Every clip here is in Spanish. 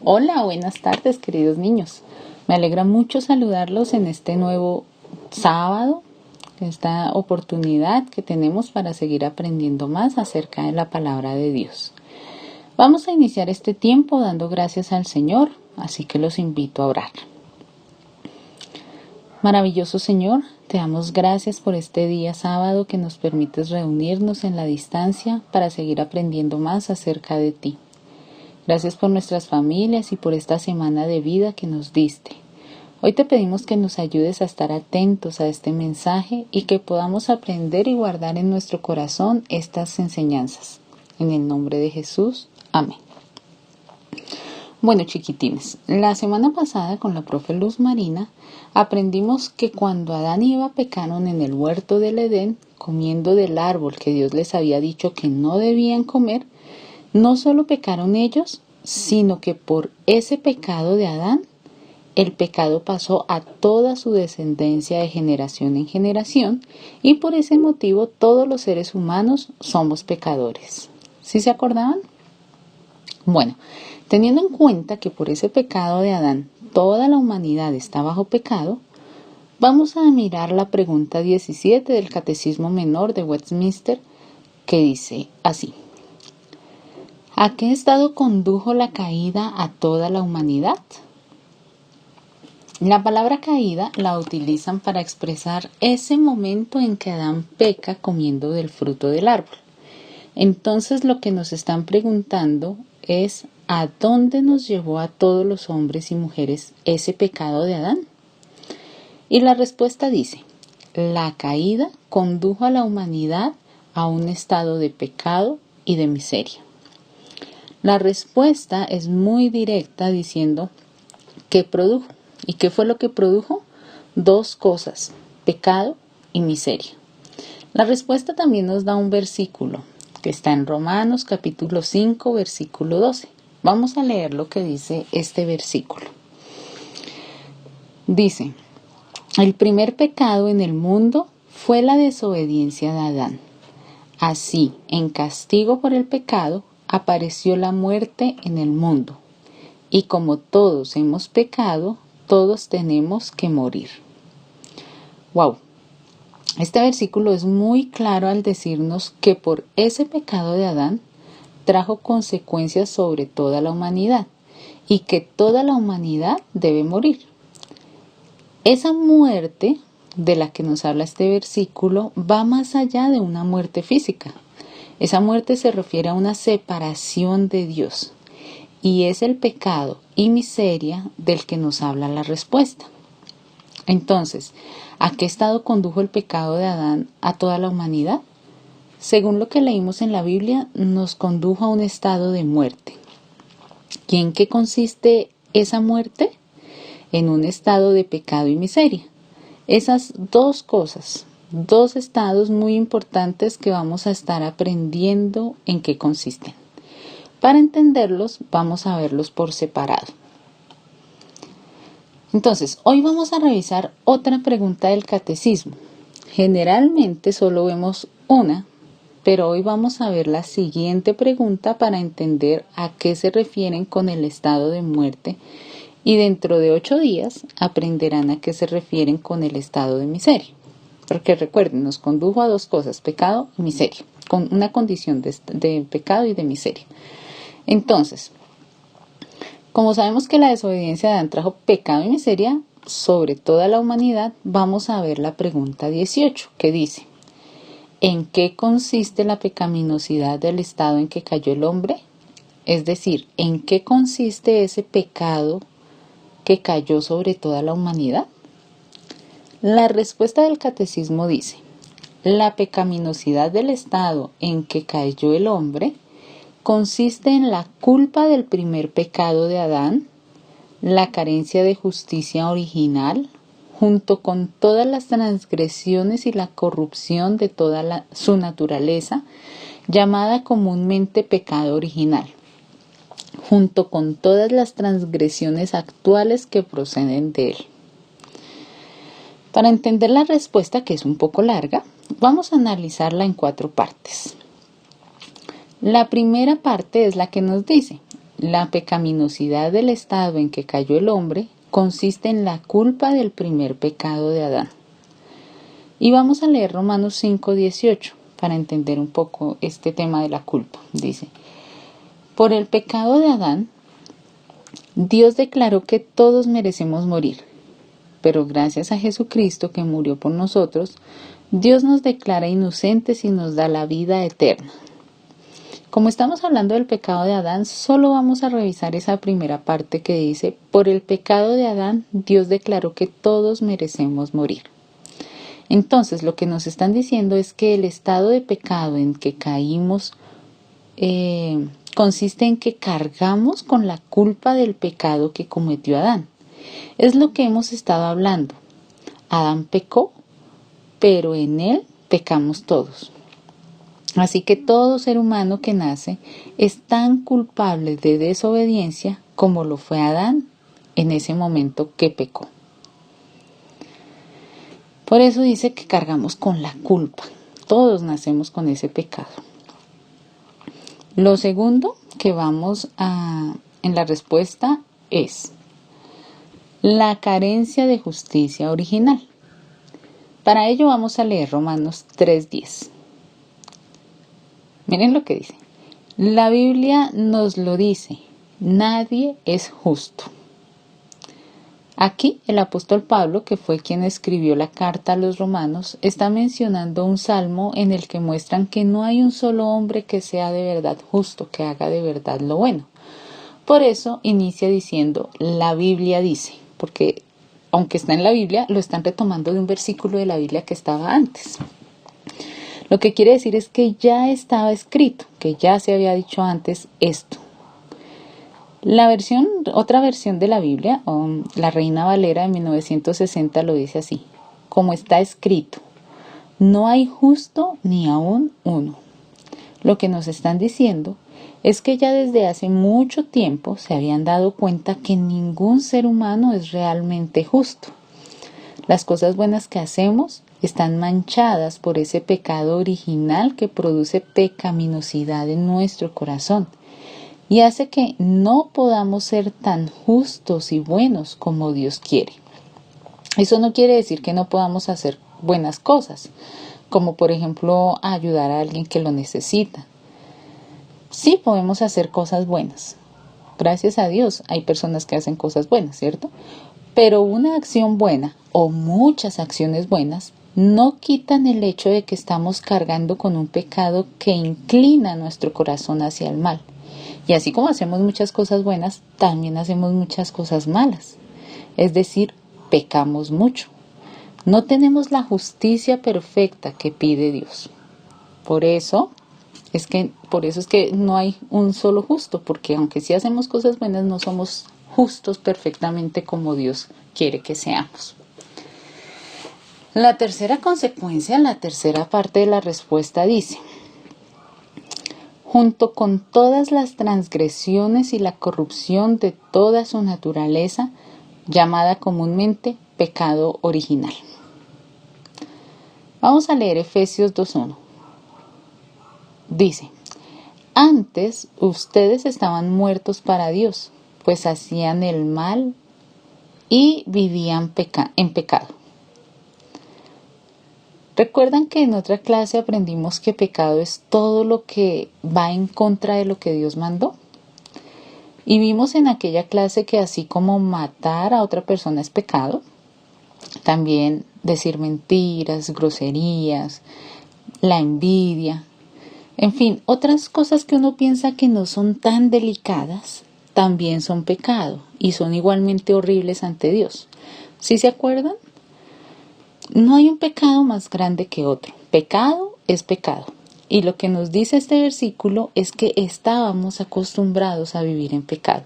Hola, buenas tardes, queridos niños. Me alegra mucho saludarlos en este nuevo sábado, esta oportunidad que tenemos para seguir aprendiendo más acerca de la palabra de Dios. Vamos a iniciar este tiempo dando gracias al Señor, así que los invito a orar. Maravilloso Señor, te damos gracias por este día sábado que nos permites reunirnos en la distancia para seguir aprendiendo más acerca de ti. Gracias por nuestras familias y por esta semana de vida que nos diste. Hoy te pedimos que nos ayudes a estar atentos a este mensaje y que podamos aprender y guardar en nuestro corazón estas enseñanzas. En el nombre de Jesús, amén. Bueno, chiquitines, la semana pasada con la profe Luz Marina aprendimos que cuando Adán y Eva pecaron en el huerto del Edén, comiendo del árbol que Dios les había dicho que no debían comer, no solo pecaron ellos, sino que por ese pecado de Adán, el pecado pasó a toda su descendencia de generación en generación y por ese motivo todos los seres humanos somos pecadores. ¿Sí se acordaban? Bueno, teniendo en cuenta que por ese pecado de Adán toda la humanidad está bajo pecado, vamos a mirar la pregunta 17 del Catecismo Menor de Westminster que dice así. ¿A qué estado condujo la caída a toda la humanidad? La palabra caída la utilizan para expresar ese momento en que Adán peca comiendo del fruto del árbol. Entonces lo que nos están preguntando es ¿a dónde nos llevó a todos los hombres y mujeres ese pecado de Adán? Y la respuesta dice, la caída condujo a la humanidad a un estado de pecado y de miseria. La respuesta es muy directa diciendo ¿qué produjo? ¿Y qué fue lo que produjo? Dos cosas, pecado y miseria. La respuesta también nos da un versículo que está en Romanos capítulo 5 versículo 12. Vamos a leer lo que dice este versículo. Dice, el primer pecado en el mundo fue la desobediencia de Adán. Así, en castigo por el pecado, apareció la muerte en el mundo. Y como todos hemos pecado, todos tenemos que morir. ¡Wow! Este versículo es muy claro al decirnos que por ese pecado de Adán trajo consecuencias sobre toda la humanidad y que toda la humanidad debe morir. Esa muerte de la que nos habla este versículo va más allá de una muerte física. Esa muerte se refiere a una separación de Dios y es el pecado y miseria del que nos habla la respuesta. Entonces, ¿a qué estado condujo el pecado de Adán a toda la humanidad? Según lo que leímos en la Biblia, nos condujo a un estado de muerte. ¿Y en qué consiste esa muerte? En un estado de pecado y miseria. Esas dos cosas, dos estados muy importantes que vamos a estar aprendiendo en qué consisten. Para entenderlos, vamos a verlos por separado. Entonces, hoy vamos a revisar otra pregunta del catecismo. Generalmente solo vemos una, pero hoy vamos a ver la siguiente pregunta para entender a qué se refieren con el estado de muerte y dentro de 8 días aprenderán a qué se refieren con el estado de miseria. Porque recuerden, nos condujo a dos cosas, pecado y miseria, con una condición de pecado y de miseria. Entonces, como sabemos que la desobediencia de Adán trajo pecado y miseria sobre toda la humanidad, vamos a ver la pregunta 18, que dice, ¿en qué consiste la pecaminosidad del estado en que cayó el hombre? Es decir, ¿en qué consiste ese pecado que cayó sobre toda la humanidad? La respuesta del catecismo dice, la pecaminosidad del estado en que cayó el hombre consiste en la culpa del primer pecado de Adán, la carencia de justicia original, junto con todas las transgresiones y la corrupción de toda su naturaleza, llamada comúnmente pecado original, junto con todas las transgresiones actuales que proceden de él. Para entender la respuesta, que es un poco larga, vamos a analizarla en 4 partes. La primera parte es la que nos dice, la pecaminosidad del estado en que cayó el hombre consiste en la culpa del primer pecado de Adán. Y vamos a leer Romanos 5:18 para entender un poco este tema de la culpa. Dice: por el pecado de Adán, Dios declaró que todos merecemos morir, pero gracias a Jesucristo que murió por nosotros, Dios nos declara inocentes y nos da la vida eterna. Como estamos hablando del pecado de Adán, solo vamos a revisar esa primera parte que dice: por el pecado de Adán, Dios declaró que todos merecemos morir. Entonces, lo que nos están diciendo es que el estado de pecado en que caímos consiste en que cargamos con la culpa del pecado que cometió Adán. Es lo que hemos estado hablando. Adán pecó, pero en él pecamos todos. Así que todo ser humano que nace es tan culpable de desobediencia como lo fue Adán en ese momento que pecó. Por eso dice que cargamos con la culpa. Todos nacemos con ese pecado. Lo segundo que vamos en la respuesta es la carencia de justicia original. Para ello vamos a leer Romanos 3:10. Miren lo que dice. La Biblia nos lo dice: nadie es justo. Aquí el apóstol Pablo, que fue quien escribió la carta a los romanos, está mencionando un salmo en el que muestran que no hay un solo hombre que sea de verdad justo, que haga de verdad lo bueno. Por eso inicia diciendo: la Biblia dice, porque aunque está en la Biblia, lo están retomando de un versículo de la Biblia que estaba antes. Lo que quiere decir es que ya estaba escrito, que ya se había dicho antes esto. Otra versión de la Biblia, la Reina Valera de 1960, lo dice así: como está escrito, no hay justo ni aún uno. Lo que nos están diciendo es que ya desde hace mucho tiempo se habían dado cuenta que ningún ser humano es realmente justo. Las cosas buenas que hacemos están manchadas por ese pecado original que produce pecaminosidad en nuestro corazón y hace que no podamos ser tan justos y buenos como Dios quiere. Eso no quiere decir que no podamos hacer buenas cosas, como por ejemplo ayudar a alguien que lo necesita. Sí podemos hacer cosas buenas. Gracias a Dios hay personas que hacen cosas buenas, ¿cierto? Pero una acción buena o muchas acciones buenas no quitan el hecho de que estamos cargando con un pecado que inclina nuestro corazón hacia el mal. Y así como hacemos muchas cosas buenas, también hacemos muchas cosas malas. Es decir, pecamos mucho. No tenemos la justicia perfecta que pide Dios. Por eso es que no hay un solo justo, porque aunque sí hacemos cosas buenas, no somos justos perfectamente como Dios quiere que seamos. La tercera consecuencia, la tercera parte de la respuesta dice: junto con todas las transgresiones y la corrupción de toda su naturaleza, llamada comúnmente pecado original. Vamos a leer Efesios 2:1. Dice: antes ustedes estaban muertos para Dios, pues hacían el mal y vivían en pecado. ¿Recuerdan que en otra clase aprendimos que pecado es todo lo que va en contra de lo que Dios mandó? Y vimos en aquella clase que así como matar a otra persona es pecado, también decir mentiras, groserías, la envidia, en fin, otras cosas que uno piensa que no son tan delicadas, también son pecado y son igualmente horribles ante Dios. ¿Sí se acuerdan? No hay un pecado más grande que otro. Pecado es pecado. Y lo que nos dice este versículo es que estábamos acostumbrados a vivir en pecado.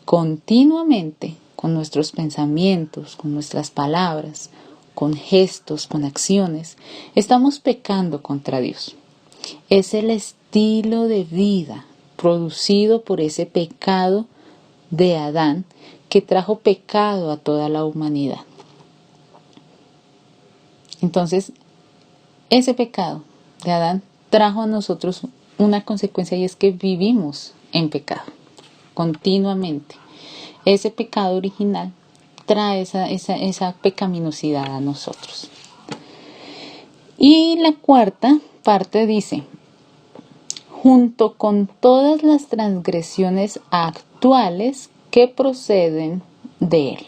Continuamente, con nuestros pensamientos, con nuestras palabras, con gestos, con acciones, estamos pecando contra Dios. Es el estilo de vida producido por ese pecado de Adán que trajo pecado a toda la humanidad. Entonces, ese pecado de Adán trajo a nosotros una consecuencia y es que vivimos en pecado. continuamente. Ese pecado original trae esa pecaminosidad a nosotros. Y la cuarta parte dice, junto con todas las transgresiones actuales que proceden de él.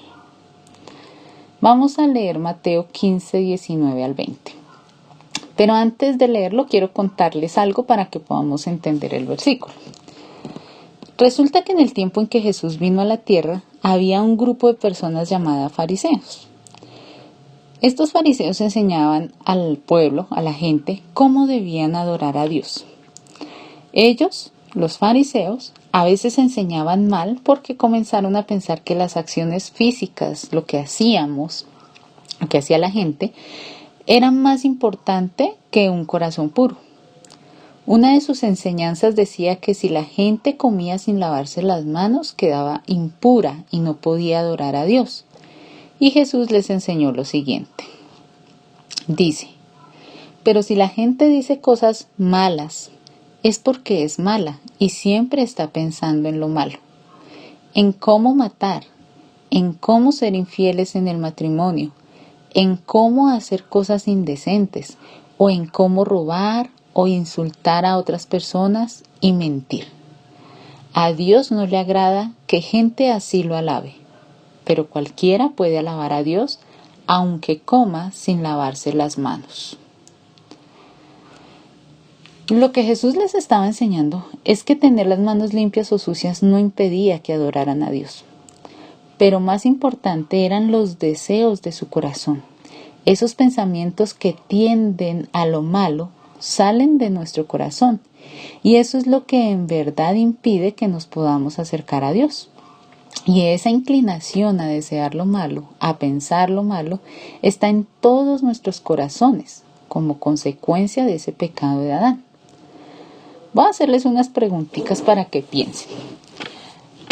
Vamos a leer Mateo 15, 19 al 20. Pero antes de leerlo, quiero contarles algo para que podamos entender el versículo. Resulta que en el tiempo en que Jesús vino a la tierra, había un grupo de personas llamadas fariseos. Estos fariseos enseñaban al pueblo, a la gente, cómo debían adorar a Dios. Ellos, los fariseos, a veces enseñaban mal porque comenzaron a pensar que las acciones físicas, lo que hacíamos, lo que hacía la gente, era más importante que un corazón puro. Una de sus enseñanzas decía que si la gente comía sin lavarse las manos, quedaba impura y no podía adorar a Dios. Y Jesús les enseñó lo siguiente. Dice, pero si la gente dice cosas malas, es porque es mala y siempre está pensando en lo malo, en cómo matar, en cómo ser infieles en el matrimonio, en cómo hacer cosas indecentes o en cómo robar o insultar a otras personas y mentir. A Dios no le agrada que gente así lo alabe, pero cualquiera puede alabar a Dios aunque coma sin lavarse las manos. Lo que Jesús les estaba enseñando es que tener las manos limpias o sucias no impedía que adoraran a Dios. Pero más importante eran los deseos de su corazón. Esos pensamientos que tienden a lo malo salen de nuestro corazón. Y eso es lo que en verdad impide que nos podamos acercar a Dios. Y esa inclinación a desear lo malo, a pensar lo malo, está en todos nuestros corazones como consecuencia de ese pecado de Adán. Voy a hacerles unas preguntitas para que piensen.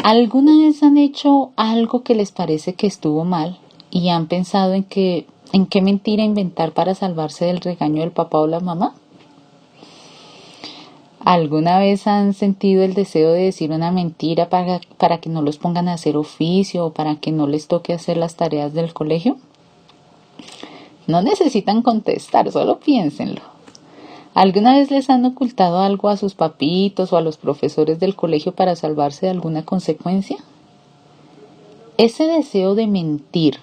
¿Alguna vez han hecho algo que les parece que estuvo mal y han pensado en qué mentira inventar para salvarse del regaño del papá o la mamá? ¿Alguna vez han sentido el deseo de decir una mentira para que no los pongan a hacer oficio o para que no les toque hacer las tareas del colegio? No necesitan contestar, solo piénsenlo. ¿Alguna vez les han ocultado algo a sus papitos o a los profesores del colegio para salvarse de alguna consecuencia? Ese deseo de mentir,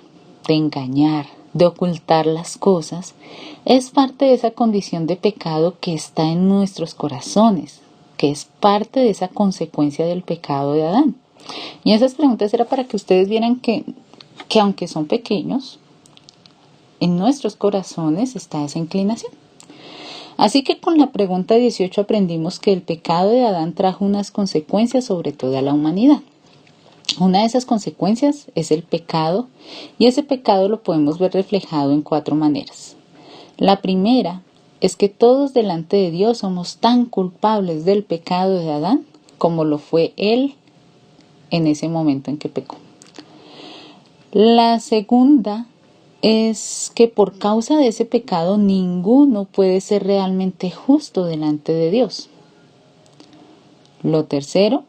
de engañar, de ocultar las cosas, es parte de esa condición de pecado que está en nuestros corazones, que es parte de esa consecuencia del pecado de Adán. Y esas preguntas era para que ustedes vieran que aunque son pequeños, en nuestros corazones está esa inclinación. Así que con la pregunta 18 aprendimos que el pecado de Adán trajo unas consecuencias sobre toda la humanidad. Una de esas consecuencias es el pecado, y ese pecado lo podemos ver reflejado en 4 maneras. La primera es que todos delante de Dios somos tan culpables del pecado de Adán como lo fue él en ese momento en que pecó. La segunda es que por causa de ese pecado ninguno puede ser realmente justo delante de Dios. Lo tercero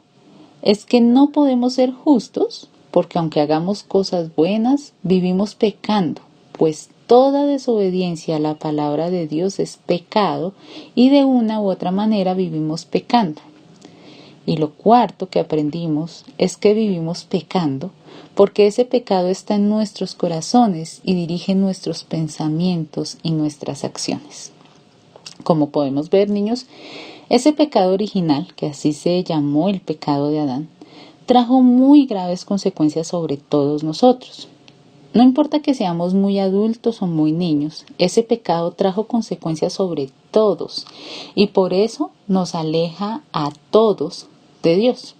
es que no podemos ser justos porque aunque hagamos cosas buenas, vivimos pecando, pues toda desobediencia a la palabra de Dios es pecado y de una u otra manera vivimos pecando. Y lo cuarto que aprendimos es que vivimos pecando porque ese pecado está en nuestros corazones y dirige nuestros pensamientos y nuestras acciones. Como podemos ver, niños, ese pecado original, que así se llamó el pecado de Adán, trajo muy graves consecuencias sobre todos nosotros. No importa que seamos muy adultos o muy niños, ese pecado trajo consecuencias sobre todos y por eso nos aleja a todos de Dios.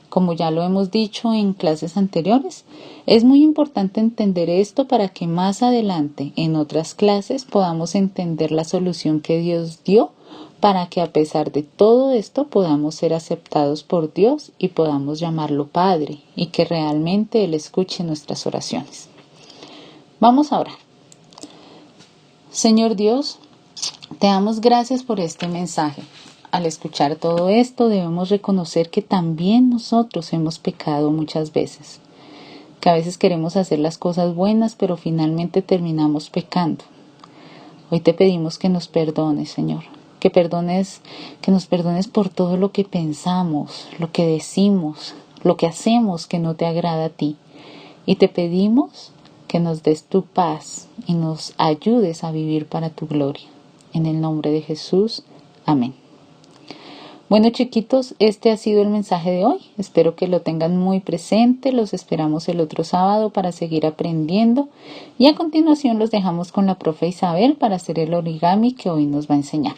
Como ya lo hemos dicho en clases anteriores, es muy importante entender esto para que más adelante en otras clases podamos entender la solución que Dios dio para que a pesar de todo esto podamos ser aceptados por Dios y podamos llamarlo Padre y que realmente Él escuche nuestras oraciones. Vamos a orar. Señor Dios, te damos gracias por este mensaje. al escuchar todo esto debemos reconocer que también nosotros hemos pecado muchas veces, que a veces queremos hacer las cosas buenas pero finalmente terminamos pecando. Hoy te pedimos que nos perdones, Señor, que nos perdones por todo lo que pensamos, lo que decimos, lo que hacemos que no te agrada a ti. Y te pedimos que nos des tu paz y nos ayudes a vivir para tu gloria. En el nombre de Jesús, amén. Bueno, chiquitos, este ha sido el mensaje de hoy. Espero que lo tengan muy presente. Los esperamos el otro sábado para seguir aprendiendo. Y a continuación los dejamos con la profe Isabel para hacer el origami que hoy nos va a enseñar.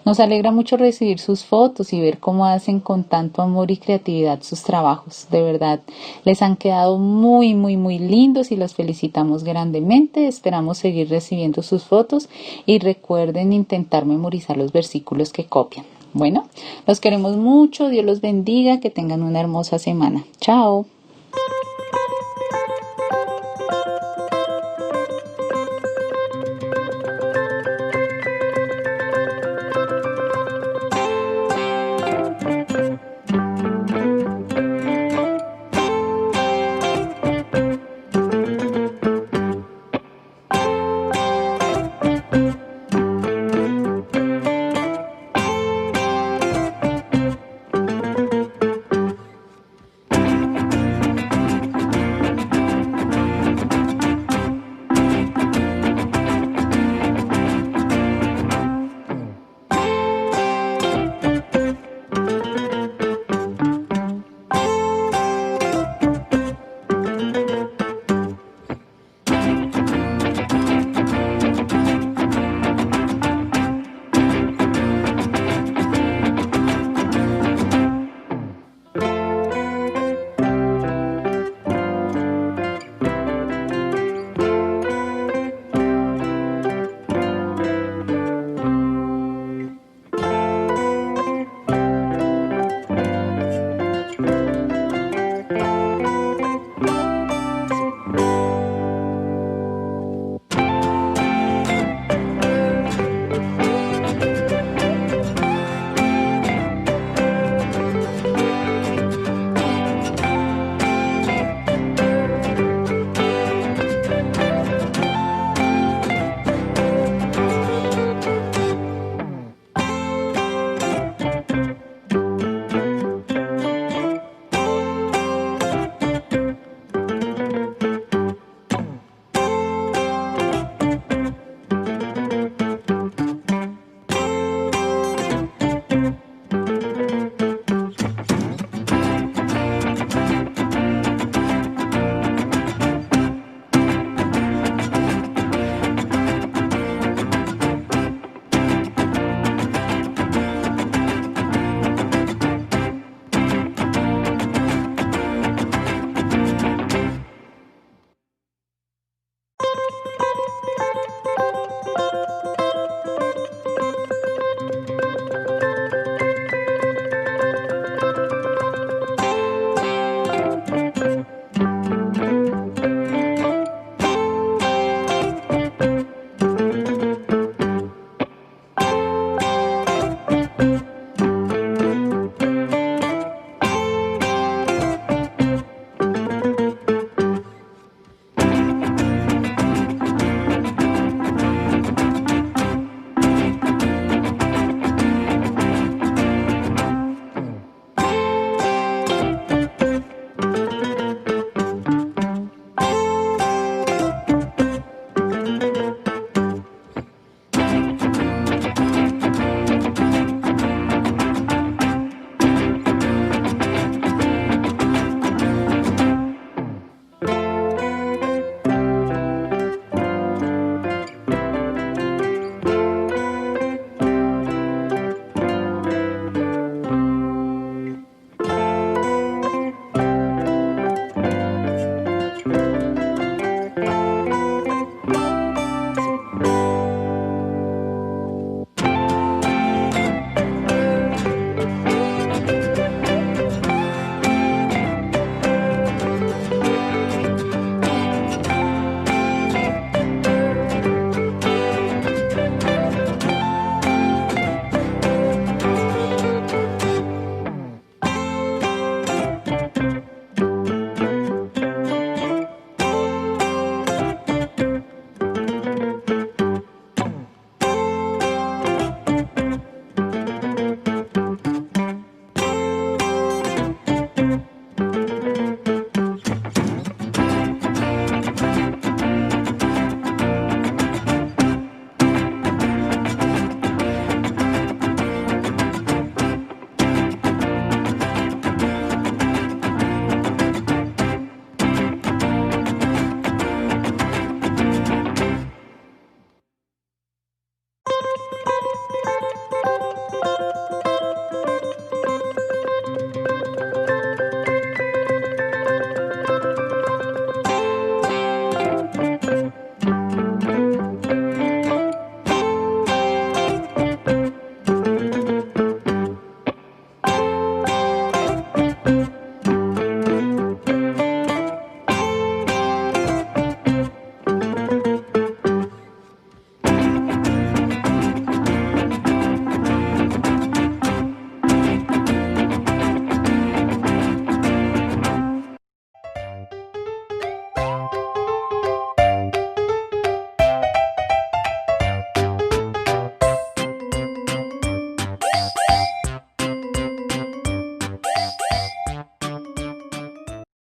Nos alegra mucho recibir sus fotos y ver cómo hacen con tanto amor y creatividad sus trabajos. De verdad, les han quedado muy, muy, muy lindos y los felicitamos grandemente. Esperamos seguir recibiendo sus fotos y recuerden intentar memorizar los versículos que copian. Bueno, los queremos mucho, Dios los bendiga, que tengan una hermosa semana. Chao.